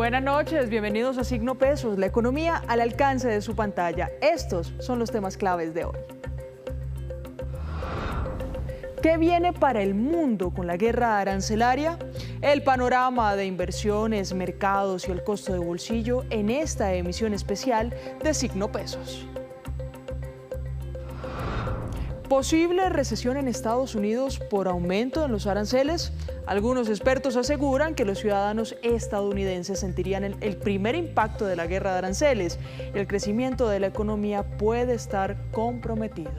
Buenas noches, bienvenidos a Signo Pesos, la economía al alcance de su pantalla. Estos son los temas claves de hoy. ¿Qué viene para el mundo con la guerra arancelaria? El panorama de inversiones, mercados y el costo de bolsillo en esta emisión especial de Signo Pesos. ¿Posible recesión en Estados Unidos por aumento en los aranceles? Algunos expertos aseguran que los ciudadanos estadounidenses sentirían el primer impacto de la guerra de aranceles y el crecimiento de la economía puede estar comprometido.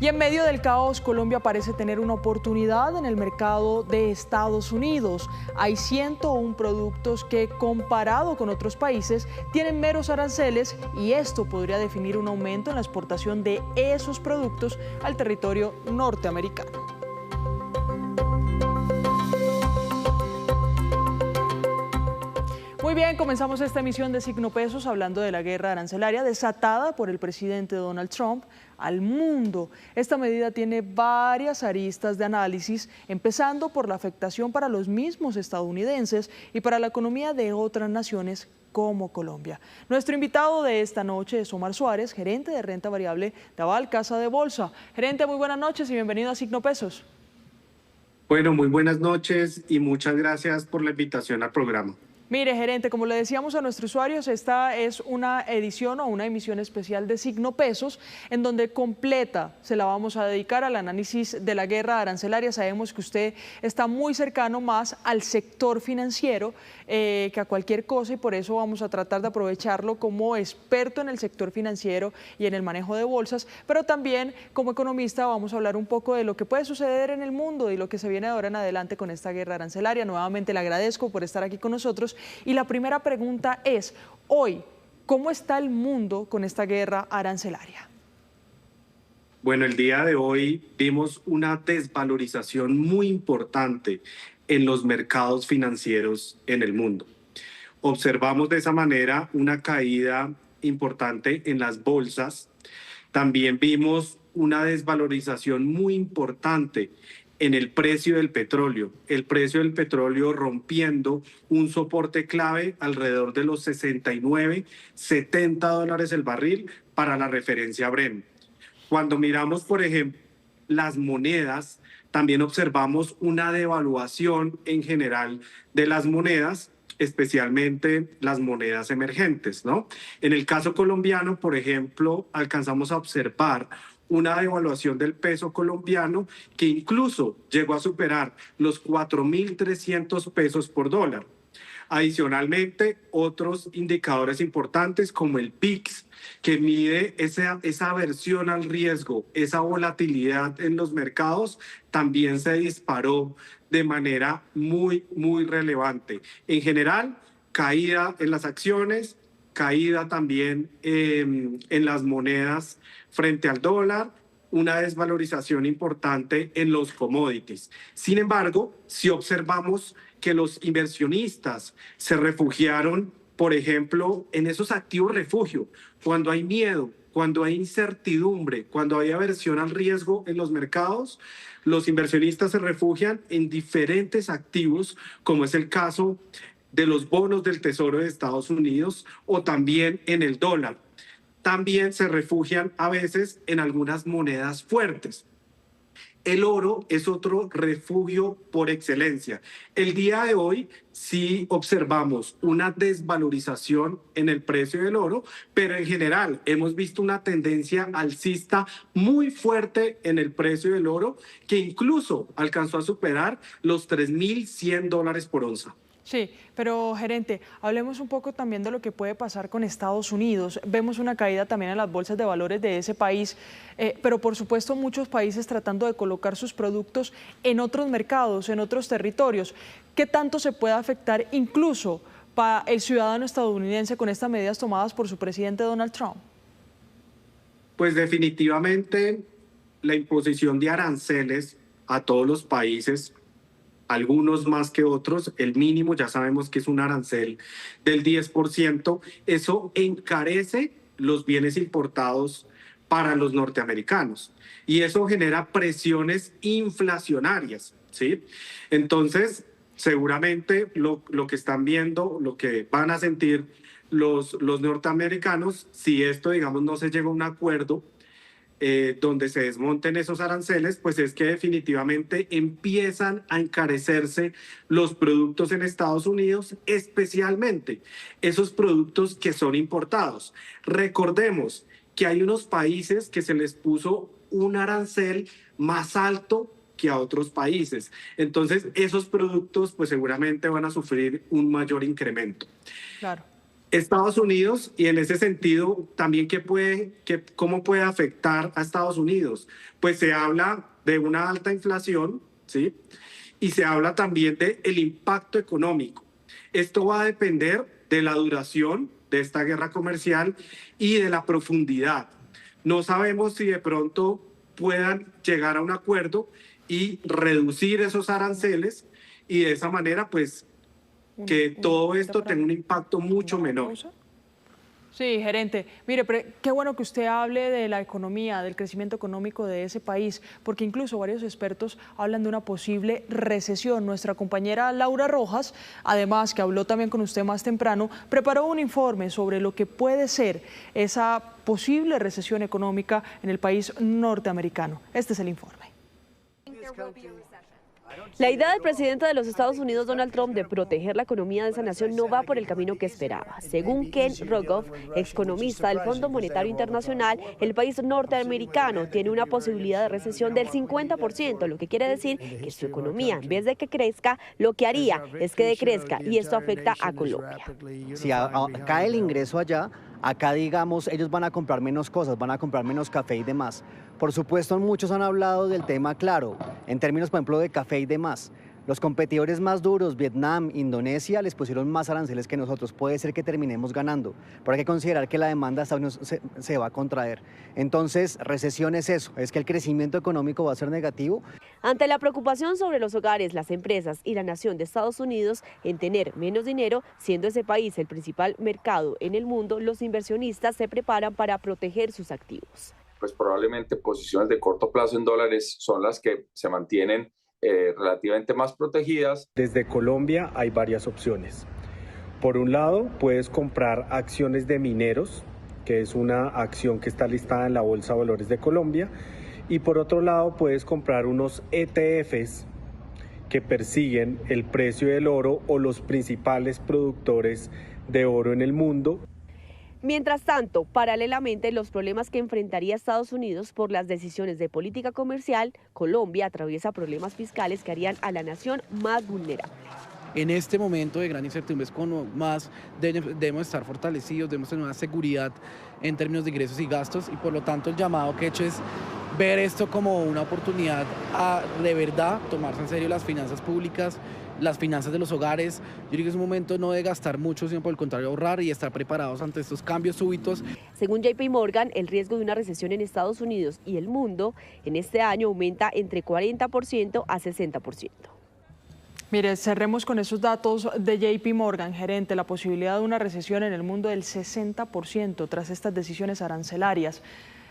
Y en medio del caos, Colombia parece tener una oportunidad en el mercado de Estados Unidos. Hay 101 productos que, comparado con otros países, tienen meros aranceles y esto podría definir un aumento en la exportación de esos productos al territorio norteamericano. Muy bien, comenzamos esta emisión de Signo Pesos hablando de la guerra arancelaria desatada por el presidente Donald Trump al mundo. Esta medida tiene varias aristas de análisis, empezando por la afectación para los mismos estadounidenses y para la economía de otras naciones como Colombia. Nuestro invitado de esta noche es Omar Suárez, gerente de renta variable de Aval Casa de Bolsa. Gerente, muy buenas noches y bienvenido a Signo Pesos. Bueno, muy buenas noches y muchas gracias por la invitación al programa. Mire, gerente, como le decíamos a nuestros usuarios, esta es una edición o una emisión especial de Signo Pesos, en donde completa se la vamos a dedicar al análisis de la guerra arancelaria. Sabemos que usted está muy cercano más al sector financiero que a cualquier cosa y por eso vamos a tratar de aprovecharlo como experto en el sector financiero y en el manejo de bolsas, pero también como economista vamos a hablar un poco de lo que puede suceder en el mundo y lo que se viene de ahora en adelante con esta guerra arancelaria. Nuevamente le agradezco por estar aquí con nosotros. Y la primera pregunta es, hoy, ¿cómo está el mundo con esta guerra arancelaria? Bueno, el día de hoy vimos una desvalorización muy importante en los mercados financieros en el mundo. Observamos de esa manera una caída importante en las bolsas. También vimos una desvalorización muy importante en el precio del petróleo. El precio del petróleo rompiendo un soporte clave alrededor de los 69, 70 dólares el barril para la referencia Brent. Cuando miramos, por ejemplo, las monedas, también observamos una devaluación en general de las monedas, especialmente las monedas emergentes, ¿no? En el caso colombiano, por ejemplo, alcanzamos a observar una devaluación del peso colombiano que incluso llegó a superar los 4.300 pesos por dólar. Adicionalmente, otros indicadores importantes como el PIX, que mide esa aversión al riesgo, esa volatilidad en los mercados, también se disparó de manera muy relevante. En general, caída en las acciones, caída también en las monedas frente al dólar, una desvalorización importante en los commodities. Sin embargo, si observamos que los inversionistas se refugiaron, por ejemplo, en esos activos refugio, cuando hay miedo, cuando hay incertidumbre, cuando hay aversión al riesgo en los mercados, los inversionistas se refugian en diferentes activos, como es el caso de los bonos del Tesoro de Estados Unidos o también en el dólar. También se refugian a veces en algunas monedas fuertes. El oro es otro refugio por excelencia. El día de hoy sí observamos una desvalorización en el precio del oro, pero en general hemos visto una tendencia alcista muy fuerte en el precio del oro, que incluso alcanzó a superar los 3.100 dólares por onza. Sí, pero gerente, hablemos un poco también de lo que puede pasar con Estados Unidos. Vemos una caída también en las bolsas de valores de ese país, pero por supuesto muchos países tratando de colocar sus productos en otros mercados, en otros territorios. ¿Qué tanto se puede afectar incluso para el ciudadano estadounidense con estas medidas tomadas por su presidente Donald Trump? Pues definitivamente la imposición de aranceles a todos los países, algunos más que otros, el mínimo ya sabemos que es un arancel del 10%, eso encarece los bienes importados para los norteamericanos y eso genera presiones inflacionarias, ¿sí? Entonces, seguramente lo que están viendo, lo que van a sentir los norteamericanos, si esto, digamos, no se llega a un acuerdo donde se desmonten esos aranceles, pues es que definitivamente empiezan a encarecerse los productos en Estados Unidos, especialmente esos productos que son importados. Recordemos que hay unos países que se les puso un arancel más alto que a otros países. Entonces, esos productos pues seguramente van a sufrir un mayor incremento. Claro. Estados Unidos, y en ese sentido también cómo puede afectar a Estados Unidos. Pues se habla de una alta inflación, ¿sí? Y se habla también del impacto económico. Esto va a depender de la duración de esta guerra comercial y de la profundidad. No sabemos si de pronto puedan llegar a un acuerdo y reducir esos aranceles y de esa manera pues que todo esto tenga un impacto mucho menor. Sí, gerente. Mire, qué bueno que usted hable de la economía, del crecimiento económico de ese país, porque incluso varios expertos hablan de una posible recesión. Nuestra compañera Laura Rojas, además que habló también con usted más temprano, preparó un informe sobre lo que puede ser esa posible recesión económica en el país norteamericano. Este es el informe. La idea del presidente de los Estados Unidos, Donald Trump, de proteger la economía de esa nación no va por el camino que esperaba. Según Ken Rogoff, economista del Fondo Monetario Internacional, el país norteamericano tiene una posibilidad de recesión del 50%, lo que quiere decir que su economía, en vez de que crezca, lo que haría es que decrezca, y esto afecta a Colombia. Si cae el ingreso allá, acá digamos, ellos van a comprar menos cosas, van a comprar menos café y demás. Por supuesto, muchos han hablado del tema, claro, en términos, por ejemplo, de café y demás. Los competidores más duros, Vietnam, Indonesia, les pusieron más aranceles que nosotros. Puede ser que terminemos ganando, pero hay que considerar que la demanda de Estados Unidos se va a contraer. Entonces, recesión es eso, es que el crecimiento económico va a ser negativo. Ante la preocupación sobre los hogares, las empresas y la nación de Estados Unidos en tener menos dinero, siendo ese país el principal mercado en el mundo, los inversionistas se preparan para proteger sus activos. Pues probablemente posiciones de corto plazo en dólares son las que se mantienen relativamente más protegidas. Desde Colombia hay varias opciones. Por un lado, puedes comprar acciones de mineros, que es una acción que está listada en la Bolsa de Valores de Colombia, y por otro lado, puedes comprar unos ETFs que persiguen el precio del oro o los principales productores de oro en el mundo. Mientras tanto, paralelamente, los problemas que enfrentaría Estados Unidos por las decisiones de política comercial, Colombia atraviesa problemas fiscales que harían a la nación más vulnerable. En este momento de gran incertidumbre es cuando más debemos estar fortalecidos, debemos tener una seguridad en términos de ingresos y gastos, y por lo tanto el llamado que he hecho es ver esto como una oportunidad a de verdad tomarse en serio las finanzas públicas, las finanzas de los hogares. Yo digo que es un momento no de gastar mucho, sino por el contrario ahorrar y estar preparados ante estos cambios súbitos. Según JP Morgan, el riesgo de una recesión en Estados Unidos y el mundo en este año aumenta entre 40% a 60%. Mire, cerremos con esos datos de JP Morgan, gerente, la posibilidad de una recesión en el mundo del 60% tras estas decisiones arancelarias.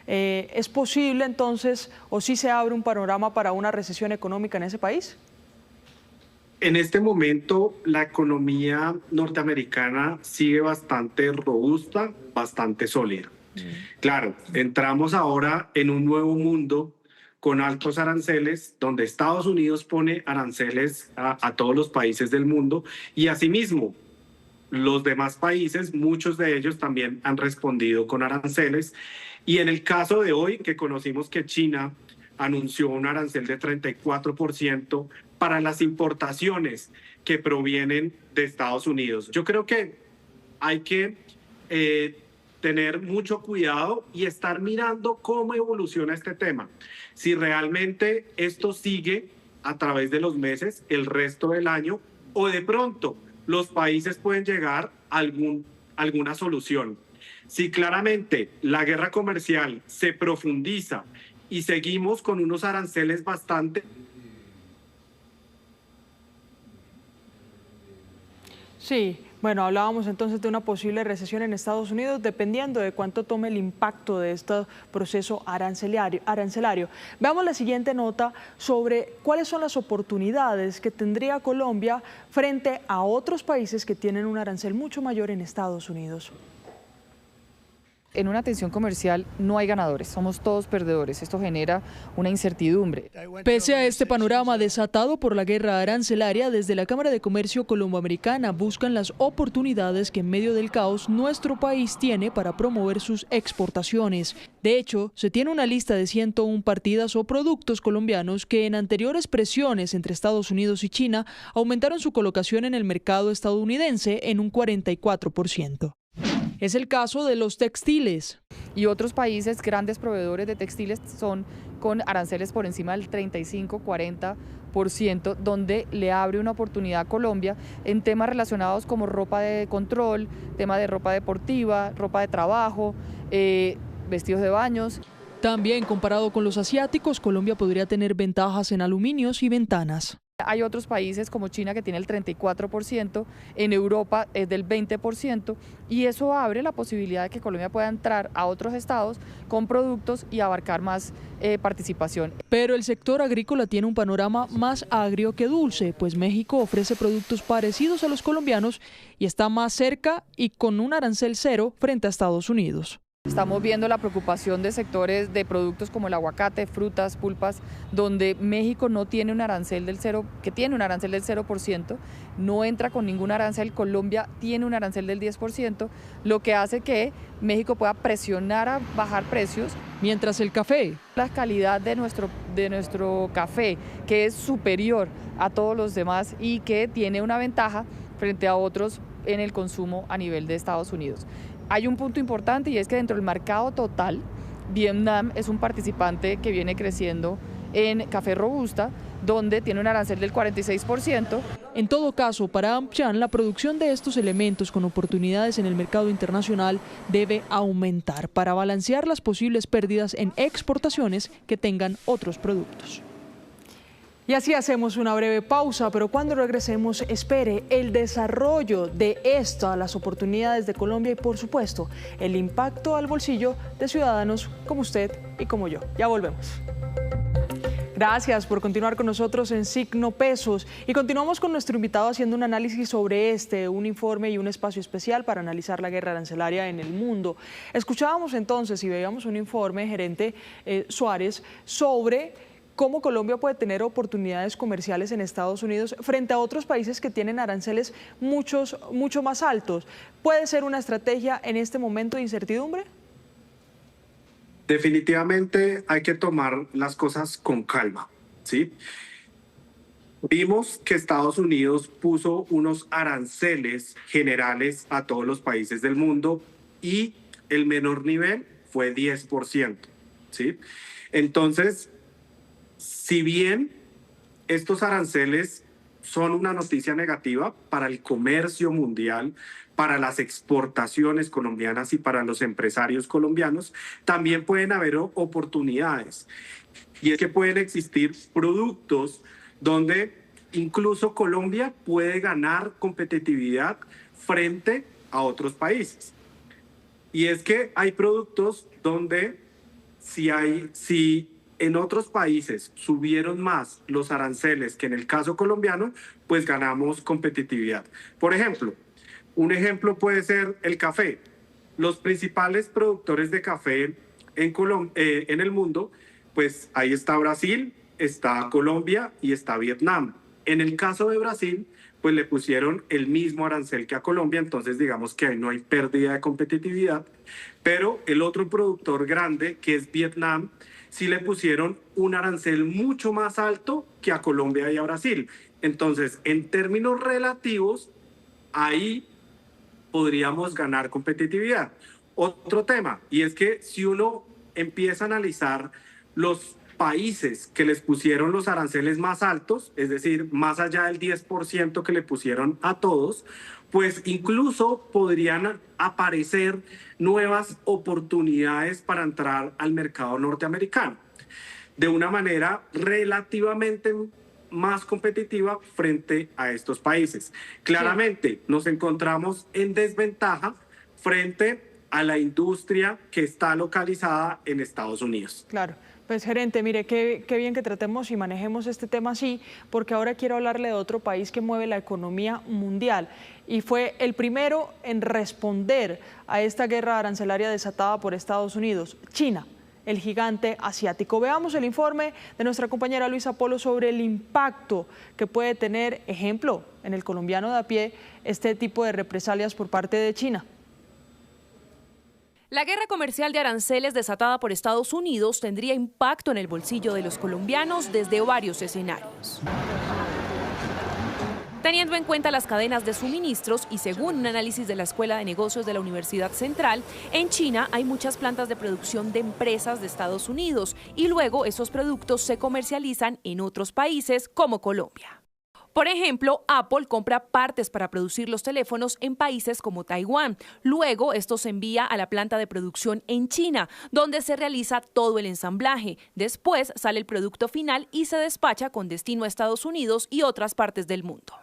¿Es posible entonces, o sí se abre un panorama para una recesión económica en ese país? En este momento, la economía norteamericana sigue bastante robusta, bastante sólida. Claro, entramos ahora en un nuevo mundo con altos aranceles, donde Estados Unidos pone aranceles a todos los países del mundo y asimismo los demás países, muchos de ellos también han respondido con aranceles. Y en el caso de hoy, que conocimos que China anunció un arancel de 34% para las importaciones que provienen de Estados Unidos. Yo creo que hay que tener mucho cuidado y estar mirando cómo evoluciona este tema. Si realmente esto sigue a través de los meses, el resto del año, o de pronto los países pueden llegar a alguna solución. Si claramente la guerra comercial se profundiza y seguimos con unos aranceles bastante... Sí, Bueno, hablábamos entonces de una posible recesión en Estados Unidos, dependiendo de cuánto tome el impacto de este proceso arancelario. Veamos la siguiente nota sobre cuáles son las oportunidades que tendría Colombia frente a otros países que tienen un arancel mucho mayor en Estados Unidos. En una tensión comercial no hay ganadores, somos todos perdedores. Esto genera una incertidumbre. Pese a este panorama desatado por la guerra arancelaria, desde la Cámara de Comercio Colomboamericana buscan las oportunidades que en medio del caos nuestro país tiene para promover sus exportaciones. De hecho, se tiene una lista de 101 partidas o productos colombianos que en anteriores presiones entre Estados Unidos y China aumentaron su colocación en el mercado estadounidense en un 44%. Es el caso de los textiles. Y otros países, grandes proveedores de textiles, son con aranceles por encima del 35-40%, donde le abre una oportunidad a Colombia en temas relacionados como ropa de control, tema de ropa deportiva, ropa de trabajo, vestidos de baños. También, comparado con los asiáticos, Colombia podría tener ventajas en aluminios y ventanas. Hay otros países como China que tiene el 34%, en Europa es del 20%, y eso abre la posibilidad de que Colombia pueda entrar a otros estados con productos y abarcar más participación. Pero el sector agrícola tiene un panorama más agrio que dulce, pues México ofrece productos parecidos a los colombianos y está más cerca y con un arancel cero frente a Estados Unidos. Estamos viendo la preocupación de sectores de productos como el aguacate, frutas, pulpas, donde México no tiene un arancel del 0%, no entra con ningún arancel. Colombia tiene un arancel del 10%, lo que hace que México pueda presionar a bajar precios. Mientras el café. La calidad de nuestro café, que es superior a todos los demás y que tiene una ventaja frente a otros en el consumo a nivel de Estados Unidos. Hay un punto importante y es que dentro del mercado total, Vietnam es un participante que viene creciendo en café robusta, donde tiene un arancel del 46%. En todo caso, para AmCham, la producción de estos elementos con oportunidades en el mercado internacional debe aumentar para balancear las posibles pérdidas en exportaciones que tengan otros productos. Y así hacemos una breve pausa, pero cuando regresemos, espere el desarrollo de las oportunidades de Colombia y, por supuesto, el impacto al bolsillo de ciudadanos como usted y como yo. Ya volvemos. Gracias por continuar con nosotros en Signo Pesos. Y continuamos con nuestro invitado haciendo un análisis sobre un informe y un espacio especial para analizar la guerra arancelaria en el mundo. Escuchábamos entonces y veíamos un informe, gerente Suárez, sobre cómo Colombia puede tener oportunidades comerciales en Estados Unidos frente a otros países que tienen aranceles mucho más altos. ¿Puede ser una estrategia en este momento de incertidumbre? Definitivamente hay que tomar las cosas con calma, ¿sí? Vimos que Estados Unidos puso unos aranceles generales a todos los países del mundo y el menor nivel fue 10%, ¿sí? Entonces, si bien estos aranceles son una noticia negativa para el comercio mundial, para las exportaciones colombianas y para los empresarios colombianos, también pueden haber oportunidades. Y es que pueden existir productos donde incluso Colombia puede ganar competitividad frente a otros países. Y es que hay productos donde si en otros países subieron más los aranceles que en el caso colombiano, pues ganamos competitividad. Por ejemplo, un ejemplo puede ser el café. Los principales productores de café en el mundo, pues ahí está Brasil, está Colombia y está Vietnam. En el caso de Brasil, pues le pusieron el mismo arancel que a Colombia, entonces digamos que ahí no hay pérdida de competitividad. Pero el otro productor grande, que es Vietnam, sí le pusieron un arancel mucho más alto que a Colombia y a Brasil. Entonces, en términos relativos, ahí podríamos ganar competitividad. Otro tema, y es que si uno empieza a analizar los países que les pusieron los aranceles más altos, es decir, más allá del 10% que le pusieron a todos, pues incluso podrían aparecer nuevas oportunidades para entrar al mercado norteamericano de una manera relativamente más competitiva frente a estos países. Claramente nos encontramos en desventaja frente a la industria que está localizada en Estados Unidos. Claro. Pues gerente, mire, qué bien que tratemos y manejemos este tema así, porque ahora quiero hablarle de otro país que mueve la economía mundial y fue el primero en responder a esta guerra arancelaria desatada por Estados Unidos, China, el gigante asiático. Veamos el informe de nuestra compañera Luisa Polo sobre el impacto que puede tener, ejemplo, en el colombiano de a pie, este tipo de represalias por parte de China. La guerra comercial de aranceles desatada por Estados Unidos tendría impacto en el bolsillo de los colombianos desde varios escenarios. Teniendo en cuenta las cadenas de suministros y según un análisis de la Escuela de Negocios de la Universidad Central, en China hay muchas plantas de producción de empresas de Estados Unidos y luego esos productos se comercializan en otros países como Colombia. Por ejemplo, Apple compra partes para producir los teléfonos en países como Taiwán. Luego, esto se envía a la planta de producción en China, donde se realiza todo el ensamblaje. Después sale el producto final y se despacha con destino a Estados Unidos y otras partes del mundo.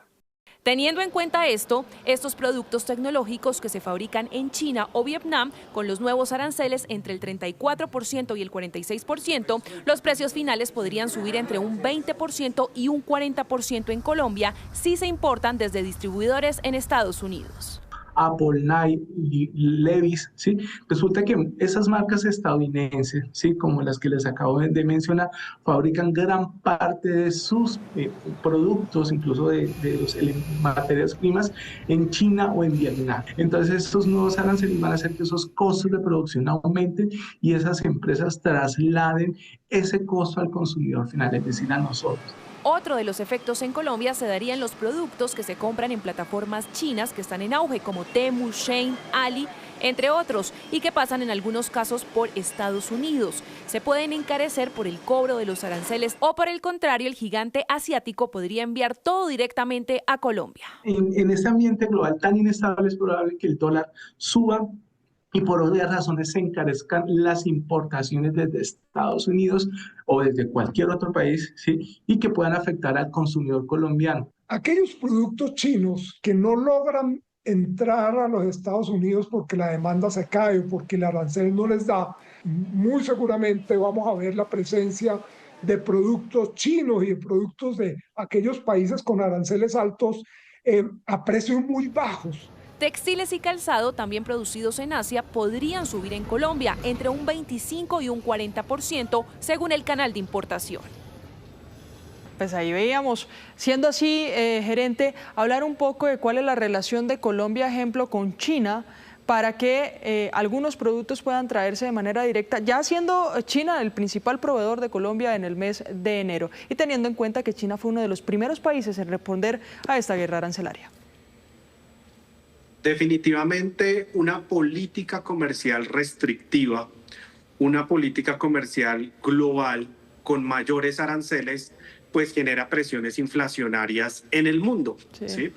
Teniendo en cuenta esto, estos productos tecnológicos que se fabrican en China o Vietnam, con los nuevos aranceles entre el 34% y el 46%, los precios finales podrían subir entre un 20% y un 40% en Colombia si se importan desde distribuidores en Estados Unidos. Apple, Nike, Levi's, ¿sí? Resulta que esas marcas estadounidenses, ¿sí? Como las que les acabo de mencionar, fabrican gran parte de sus productos, incluso de los materias primas, en China o en Vietnam. Entonces, estos nuevos aranceles van a hacer que esos costos de producción aumenten y esas empresas trasladen ese costo al consumidor final, es decir, a nosotros. Otro de los efectos en Colombia se daría en los productos que se compran en plataformas chinas que están en auge, como Temu, Shein, Ali, entre otros, y que pasan en algunos casos por Estados Unidos. Se pueden encarecer por el cobro de los aranceles o, por el contrario, el gigante asiático podría enviar todo directamente a Colombia. En este ambiente global tan inestable es probable que el dólar suba y por otras razones se encarezcan las importaciones desde Estados Unidos o desde cualquier otro país, ¿sí? Y que puedan afectar al consumidor colombiano. Aquellos productos chinos que no logran entrar a los Estados Unidos porque la demanda se cae o porque el arancel no les da, muy seguramente vamos a ver la presencia de productos chinos y de productos de aquellos países con aranceles altos a precios muy bajos. Textiles y calzado, también producidos en Asia, podrían subir en Colombia entre un 25 y un 40%, según el canal de importación. Pues ahí veíamos. Siendo así, gerente, hablar un poco de cuál es la relación de Colombia, ejemplo, con China, para que algunos productos puedan traerse de manera directa, ya siendo China el principal proveedor de Colombia en el mes de enero, y teniendo en cuenta que China fue uno de los primeros países en responder a esta guerra arancelaria. Definitivamente una política comercial restrictiva, una política comercial global con mayores aranceles, pues genera presiones inflacionarias en el mundo, ¿sí?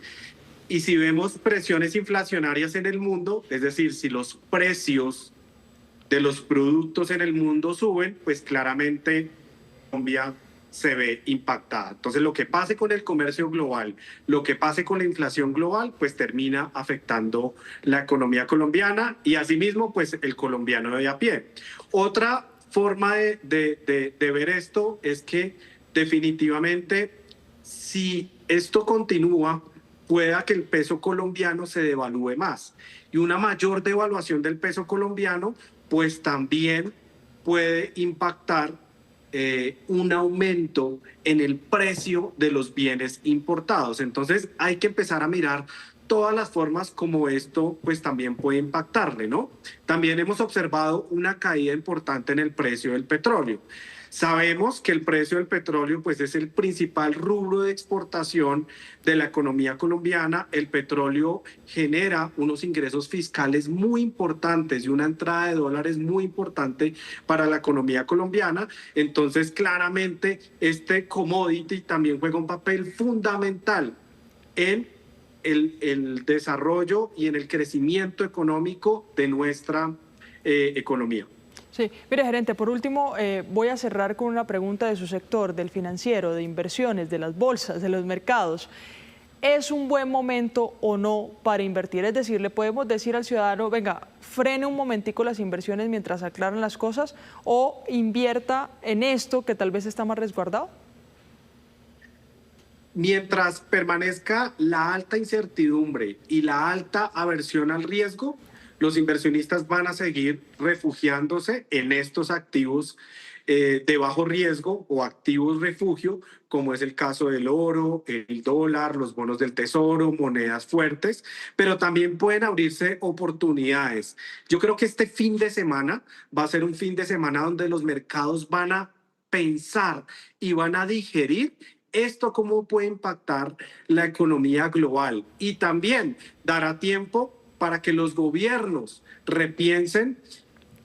Y si vemos presiones inflacionarias en el mundo, es decir, si los precios de los productos en el mundo suben, pues claramente Colombia se ve impactada. Entonces, lo que pase con el comercio global, lo que pase con la inflación global, pues termina afectando la economía colombiana y asimismo, pues el colombiano de a pie. Otra forma de ver esto es que definitivamente, si esto continúa, pueda que el peso colombiano se devalúe más. Y una mayor devaluación del peso colombiano, pues también puede impactar un aumento en el precio de los bienes importados. Entonces hay que empezar a mirar todas las formas como esto pues también puede impactarle, ¿no? También hemos observado una caída importante en el precio del petróleo. Sabemos que el precio del petróleo pues es el principal rubro de exportación de la economía colombiana. El petróleo genera unos ingresos fiscales muy importantes y una entrada de dólares muy importante para la economía colombiana. Entonces, claramente, este commodity también juega un papel fundamental en el desarrollo y en el crecimiento económico de nuestra economía. Sí, mire, gerente, por último voy a cerrar con una pregunta de su sector, del financiero, de inversiones, de las bolsas, de los mercados. ¿Es un buen momento o no para invertir? Es decir, ¿le podemos decir al ciudadano, venga, frene un momentico las inversiones mientras aclaran las cosas o invierta en esto que tal vez está más resguardado? Mientras permanezca la alta incertidumbre y la alta aversión al riesgo, los inversionistas van a seguir refugiándose en estos activos de bajo riesgo o activos refugio, como es el caso del oro, el dólar, los bonos del tesoro, monedas fuertes, pero también pueden abrirse oportunidades. Yo creo que este fin de semana va a ser un fin de semana donde los mercados van a pensar y van a digerir esto cómo puede impactar la economía global, y también dará tiempo para que los gobiernos repiensen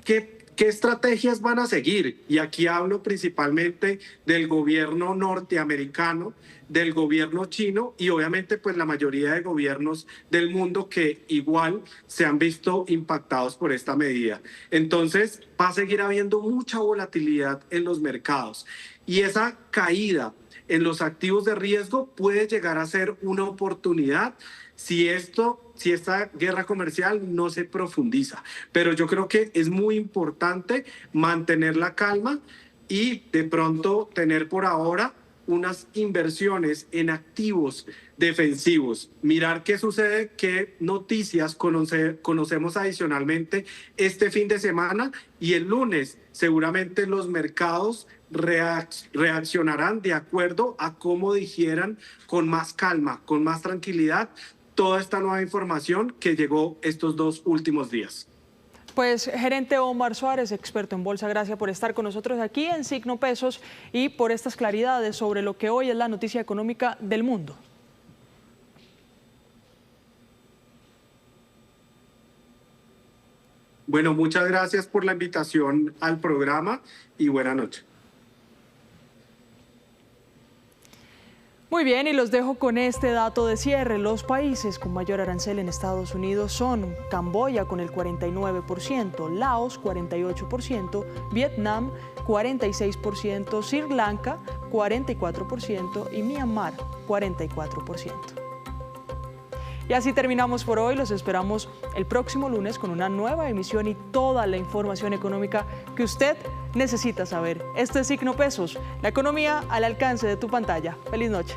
qué estrategias van a seguir. Y aquí hablo principalmente del gobierno norteamericano, del gobierno chino y obviamente pues la mayoría de gobiernos del mundo que igual se han visto impactados por esta medida. Entonces va a seguir habiendo mucha volatilidad en los mercados y esa caída en los activos de riesgo puede llegar a ser una oportunidad si esta guerra comercial no se profundiza. Pero yo creo que es muy importante mantener la calma y de pronto tener por ahora unas inversiones en activos defensivos. Mirar qué sucede, qué noticias conocemos adicionalmente este fin de semana, y el lunes seguramente los mercados reaccionarán de acuerdo a cómo digieran con más calma, con más tranquilidad toda esta nueva información que llegó estos 2 últimos días. Pues gerente Omar Suárez, experto en bolsa, gracias por estar con nosotros aquí en Signo Pesos y por estas claridades sobre lo que hoy es la noticia económica del mundo. Bueno, muchas gracias por la invitación al programa y buena noche. Muy bien, y los dejo con este dato de cierre. Los países con mayor arancel en Estados Unidos son Camboya con el 49%, Laos 48%, Vietnam 46%, Sri Lanka 44% y Myanmar 44%. Y así terminamos por hoy. Los esperamos el próximo lunes con una nueva emisión y toda la información económica que usted necesita saber. Esto es Signo Pesos, la economía al alcance de tu pantalla. Feliz noche.